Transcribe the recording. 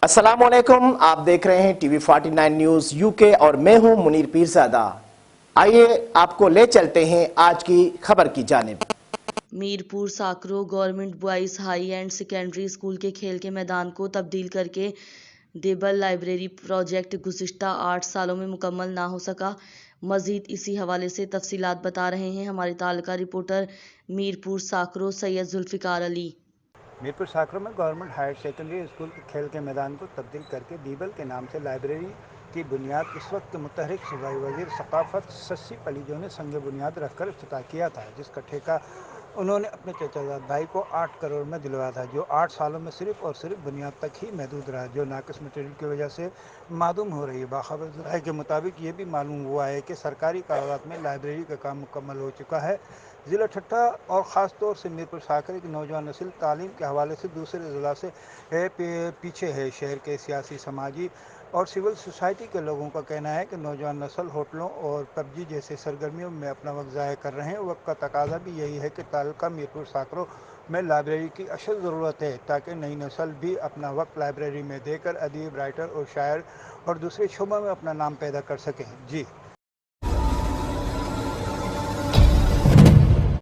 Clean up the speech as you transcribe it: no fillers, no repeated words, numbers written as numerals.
अस्सलामुअलैकुम, आप देख रहे हैं टीवी 49 न्यूज यूके और मैं हूं मुनीर पीरजादा। आइए आपको ले चलते हैं आज की खबर की जानिब। Mirpur Sakro government boys high and secondary school के खेल के मैदान को तब्दील करके डेबल लाइब्रेरी प्रोजेक्ट गुज़िश्ता 8 सालों में मुकम्मल ना हो सका। मजीद इसी हवाले से तफसीलात बता रहे हैं हमारे तालुका रिपोर्टर मीरपुर साकरो सैयद जुल्फ़िकार अली। मीरपुर साकरो में गवर्नमेंट हायर सेकेंडरी स्कूल के खेल के मैदान को तब्दील करके डीबल के नाम से लाइब्रेरी की बुनियाद इस वक्त मुतहरिक सूबाई वज़ीर सकाफ़त शशि पलीजो ने संग बुनियाद रखकर इफ्तिताह किया था, जिसका ठेका उन्होंने अपने चचाजाद भाई को 8 करोड़ में दिलवाया था, जो 8 सालों में सिर्फ और सिर्फ बुनियाद तक ही महदूद रहा, जो नाक़िस मटेरियल की वजह से मालूम हो रही है। बाखबर ज़राए के मुताबिक ये भी मालूम हुआ है कि सरकारी कागज़ात में लाइब्रेरी का काम मुकम्मल हो चुका है। ज़िला ठट्टा और ख़ास तौर से मीरपुर साकरे की नौजवान नस्ल तालीम के हवाले से दूसरे ज़िला से पीछे है। शहर के सियासी, समाजी और सिविल सोसाइटी के लोगों का कहना है कि नौजवान नस्ल होटलों और पबजी जैसे सरगर्मियों में अपना वक्त ज़ाया कर रहे हैं। वक्त का तकाजा भी यही है कि तालुका मीरपुर साकरो में लाइब्रेरी की अशद ज़रूरत है, ताकि नई नस्ल भी अपना वक्त लाइब्रेरी में देकर अदीब, राइटर और शायर और दूसरे शोबों में अपना नाम पैदा कर सकें। जी।